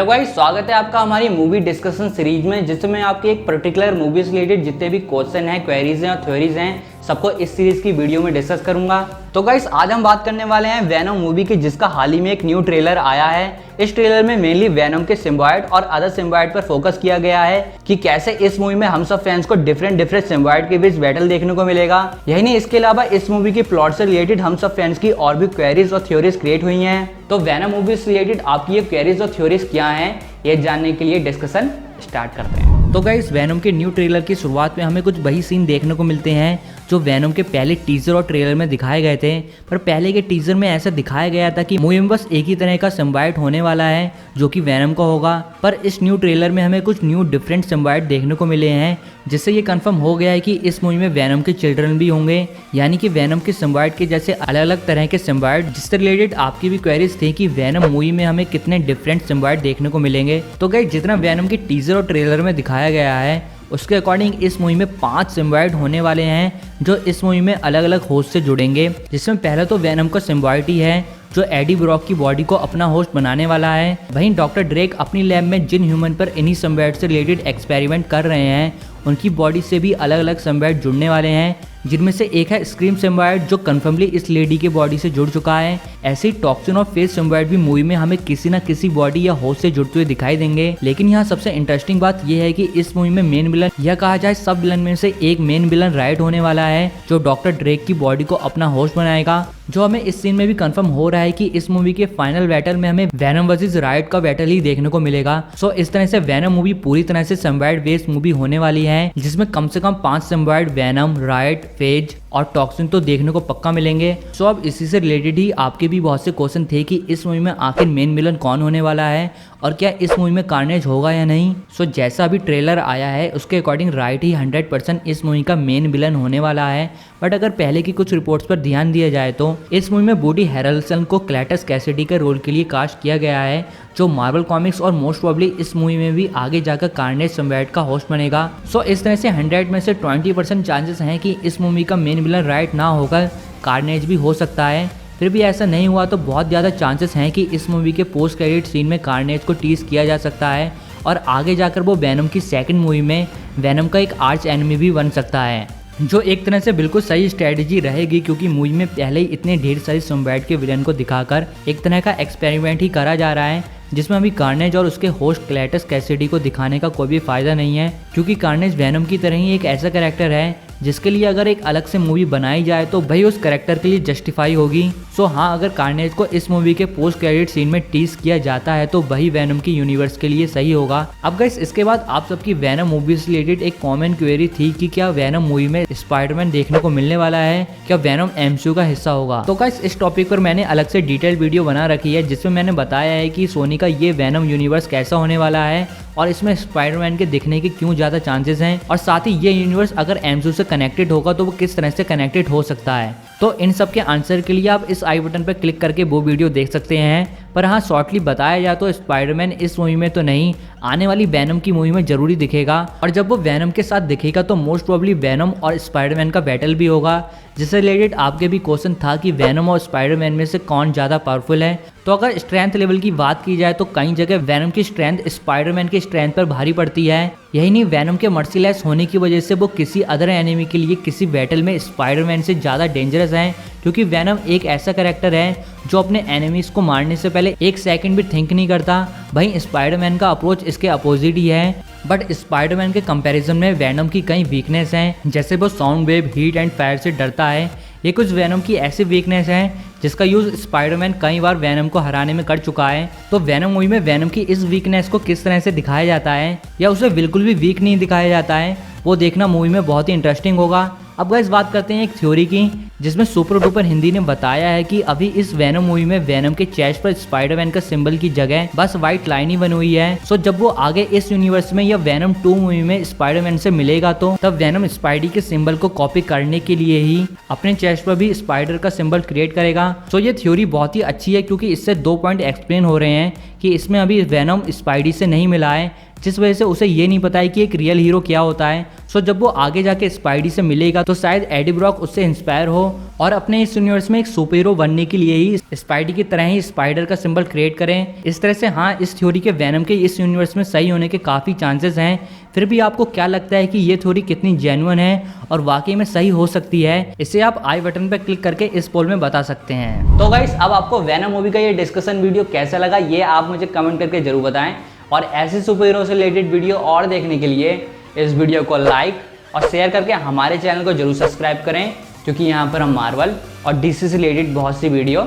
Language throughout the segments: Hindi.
हेलो गाइस, स्वागत है आपका हमारी मूवी डिस्कशन सीरीज में, जिसमें मैं आपके एक पर्टिकुलर मूवी से रिलेटेड जितने भी क्वेश्चन हैं, क्वेरीज हैं और थ्योरीज हैं सबको इस सीरीज की वीडियो में डिस्कस करूंगा। तो गाइस आज हम बात करने वाले हैं वेनम मूवी की, जिसका हाल ही में एक न्यू ट्रेलर आया है। इस ट्रेलर में मेनली वेनम के सिम्बायोट और अदर सिम्बायोट पर फोकस किया गया है कि कैसे इस मूवी में हम सब फैंस को डिफरेंट सिम्बायोट के बीच बैटल देखने को मिलेगा। यही नहीं, इसके अलावा इस मूवी की प्लॉट से रिलेटेड हम सब फैंस की और भी क्वेरीज और थ्योरीज क्रिएट हुई हैं। तो वेनम मूवी से रिलेटेड आपकी ये क्वेरीज और थ्योरीज क्या हैं, ये जानने के लिए डिस्कशन स्टार्ट करते हैं। तो गाइस वेनम के न्यू ट्रेलर की शुरुआत में हमें कुछ वही सीन देखने को मिलते हैं जो वेनम के पहले टीजर और ट्रेलर में दिखाए गए थे। पर पहले के टीजर में ऐसा दिखाया गया था कि मूवी में बस एक ही तरह का सिम्बायोट होने वाला है जो कि वेनम का होगा। पर इस न्यू ट्रेलर में हमें कुछ न्यू डिफरेंट सिम्बायोट देखने को मिले हैं, जिससे ये कंफर्म हो गया है कि इस मूवी में वेनम के चिल्ड्रन भी होंगे, यानी कि वेनम के सिम्बायोट के जैसे अलग अलग तरह के सिम्बायोट। जिससे रिलेटेड आपकी भी क्वेरीज थी कि वेनम मूवी में हमें कितने डिफरेंट सिम्बायोट देखने को मिलेंगे। तो गाइस जितना वेनम के टीजर और ट्रेलर में दिखाया गया है उसके अकॉर्डिंग इस मूवी में 5 सिम्बायोट होने वाले हैं जो इस मूवी में अलग अलग होस्ट से जुड़ेंगे। जिसमें पहला तो वेनम का सिम्बायोट ही है जो एडी ब्रॉक की बॉडी को अपना होस्ट बनाने वाला है। वहीं डॉक्टर ड्रेक अपनी लैब में जिन ह्यूमन पर इन्हीं सिम्बायोट से रिलेटेड एक्सपेरिमेंट कर रहे हैं उनकी बॉडी से भी अलग अलग सिम्बायोट जुड़ने वाले हैं, जिनमें से एक है स्क्रीम सिम्बायोट जो कन्फर्मली इस लेडी के बॉडी से जुड़ चुका है। ऐसे ही टॉक्सिन और फेस सिम्बायोट भी मूवी में हमें किसी न किसी बॉडी या होस्ट से जुड़ते हुए दिखाई देंगे। लेकिन यहाँ सबसे इंटरेस्टिंग बात यह है कि इस मूवी में मेन विलन या कहा जाए सब विलन में से एक मेन विलन राइट होने वाला है जो डॉक्टर ड्रेक की बॉडी को अपना होस्ट बनाएगा। जो हमें इस सीन में भी कंफर्म हो रहा है कि इस मूवी के फाइनल बैटल में हमें वेनम वर्सेस राइट का बैटल ही देखने को मिलेगा। सो इस तरह से वेनम मूवी पूरी तरह से सिम्बायोट बेस्ड मूवी होने वाली है, जिसमें कम से कम 5 सिम्बायोट वेनम, राइट, फेज और टॉक्सिन तो देखने को पक्का मिलेंगे। सो अब इसी से रिलेटेड ही आपके भी बहुत से क्वेश्चन थे कि इस मूवी में आखिर मेन विलन कौन होने वाला है और क्या इस मूवी में कार्नेज होगा या नहीं। सो जैसा अभी ट्रेलर आया है उसके अकॉर्डिंग राइट ही 100% इस मूवी का मेन विलन होने वाला है। बट अगर पहले की कुछ रिपोर्ट्स पर ध्यान दिया जाए तो इस मूवी में वुडी हैरेल्सन को क्लेटस कैसिडी के रोल के लिए कास्ट किया गया है, जो मार्वल कॉमिक्स और मोस्ट प्रोबेबली इस मूवी में भी आगे जाकर कार्नेज सिम्बायोट का होस्ट बनेगा। सो इस तरह से 100 में से 20% चांसेस हैं कि इस मूवी का मेन विलन राइट ना होकर कार्नेज भी हो सकता है। फिर भी ऐसा नहीं हुआ तो बहुत ज़्यादा चांसेस हैं कि इस मूवी के पोस्ट क्रेडिट सीन में कार्नेज को टीज किया जा सकता है और आगे जाकर वो वेनम की सेकंड मूवी में वेनम का एक आर्च एनिमी भी बन सकता है, जो एक तरह से बिल्कुल सही स्ट्रेटजी रहेगी क्योंकि मूवी में पहले ही इतने ढेर सारी सिम्बायोट के विलन को दिखाकर एक तरह का एक्सपेरिमेंट ही करा जा रहा है, जिसमें अभी कार्नेज और उसके होस्ट क्लेटस कैसिडी को दिखाने का कोई भी फायदा नहीं है, क्योंकि कार्नेज वेनम की तरह ही एक ऐसा कैरेक्टर है जिसके लिए अगर एक अलग से मूवी बनाई जाए तो भाई उस कैरेक्टर के लिए जस्टिफाई होगी। सो हाँ, अगर कार्नेज को इस मूवी के पोस्ट क्रेडिट सीन में टीज किया जाता है तो वही वेनम की यूनिवर्स के लिए सही होगा। अब गाइस इसके बाद आप सबकी वेनम मूवी से रिलेटेड एक कॉमन क्वेरी थी कि क्या वेनम मूवी में स्पाइडरमैन देखने को मिलने वाला है, क्या वेनम एमसीयू का हिस्सा होगा। तो गाइस इस टॉपिक पर मैंने अलग से डिटेल वीडियो बना रखी है जिसमें मैंने बताया है कि सोनी का ये वेनम यूनिवर्स कैसा होने वाला है और इसमें स्पाइडरमैन के दिखने के क्यों ज़्यादा चांसेस हैं, और साथ ही ये यूनिवर्स अगर एमसीयू से कनेक्टेड होगा तो वो किस तरह से कनेक्टेड हो सकता है। तो इन सब के आंसर के लिए आप इस आई बटन पर क्लिक करके वो वीडियो देख सकते हैं। पर हाँ, शॉर्टली बताया जाए तो स्पाइडरमैन इस मूवी में तो नहीं, आने वाली वेनम की मूवी में जरूरी दिखेगा, और जब वो वेनम के साथ दिखेगा तो मोस्ट प्रोबेबली वेनम और स्पाइडरमैन का बैटल भी होगा। जिससे रिलेटेड आपके भी क्वेश्चन था कि वेनम और स्पाइडरमैन में से कौन ज़्यादा पावरफुल है। तो अगर स्ट्रेंथ लेवल की बात की जाए तो कई जगह वेनम की स्ट्रेंथ स्पाइडरमैन की स्ट्रेंथ पर भारी पड़ती है। यही नहीं, वेनम के मर्सीलेस होने की वजह से वो किसी अदर एनिमी के लिए किसी बैटल में स्पाइडरमैन से ज़्यादा डेंजरस है, क्योंकि वेनम एक ऐसा कैरेक्टर है जो अपने एनिमीज को मारने से पहले एक सेकंड भी थिंक नहीं करता। वहीं स्पाइडरमैन का अप्रोच इसके अपोजिट ही है। बट स्पाइडरमैन के कंपैरिजन में वेनम की कई वीकनेस हैं, जैसे वो sound wave, heat and fire से डरता है। ये कुछ वेनम की ऐसी वीकनेस हैं जिसका यूज स्पाइडरमैन कई बार वेनम को हराने में कर चुका है। तो वेनम मूवी में वेनम की इस वीकनेस को किस तरह से दिखाया जाता है या उसे बिल्कुल भी वीक नहीं दिखाया जाता है, वो देखना मूवी में बहुत ही इंटरेस्टिंग होगा। अब गाइस बात करते हैं एक थ्योरी की, जिसमें सुपर डुपर हिंदी ने बताया है कि अभी इस वेनम मूवी में वेनम के चेस्ट पर स्पाइडरमैन का सिंबल की जगह बस व्हाइट लाइन ही बनी हुई है। सो जब वो आगे इस यूनिवर्स में या वेनम 2 मूवी में स्पाइडरमैन से मिलेगा तो तब वेनम स्पाइडी के सिंबल को कॉपी करने के लिए ही अपने चेस्ट पर भी स्पाइडर का सिंबल क्रिएट करेगा। सो ये थ्योरी बहुत ही अच्छी है क्योंकि इससे 2 पॉइंट एक्सप्लेन हो रहे हैं कि इसमें अभी वेनम स्पाइडी से नहीं मिला है, जिस वजह से उसे ये नहीं पता है कि एक रियल हीरो क्या होता है। सो जब वो आगे जाके स्पाइडी से मिलेगा तो शायद एडी ब्रॉक उससे इंस्पायर हो और अपने इस यूनिवर्स में एक सुपर हीरो बनने के लिए ही स्पाइडी की तरह ही स्पाइडर का सिंबल क्रिएट करें। इस तरह से हाँ, इस थ्योरी के वेनम के इस यूनिवर्स में सही होने के काफ़ी चांसेस हैं। फिर भी आपको क्या लगता है कि ये थ्योरी कितनी जेन्युइन है और वाकई में सही हो सकती है? इसे आप आई बटन पर क्लिक करके इस पोल में बता सकते हैं। तो गाइस, अब आपको वेनम मूवी का ये डिस्कशन वीडियो कैसा लगा ये आप मुझे कमेंट करके जरूर बताएं। और ऐसे सुपर हीरो से रिलेटेड वीडियो और देखने के लिए इस वीडियो को लाइक और शेयर करके हमारे चैनल को जरूर सब्सक्राइब करें, क्योंकि यहाँ पर हम मार्वल और डीसी से रिलेटेड बहुत सी वीडियो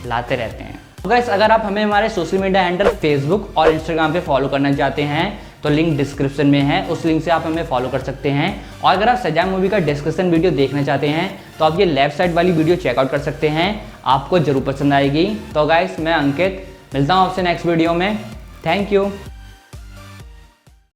लाते रहते हैं। तो गाइस, अगर आप हमें हमारे सोशल मीडिया हैंडल फेसबुक और इंस्टाग्राम पे फॉलो करना चाहते हैं तो लिंक डिस्क्रिप्शन में है, उस लिंक से आप हमें फॉलो कर सकते हैं। और अगर आप शज़ाम मूवी का डिस्कशन वीडियो देखना चाहते हैं तो आप ये लेफ्ट साइड वाली वीडियो चेकआउट कर सकते हैं, आपको जरूर पसंद आएगी। तो गाइस, मैं अंकित मिलता हूँ आपसे नेक्स्ट वीडियो में। Thank you.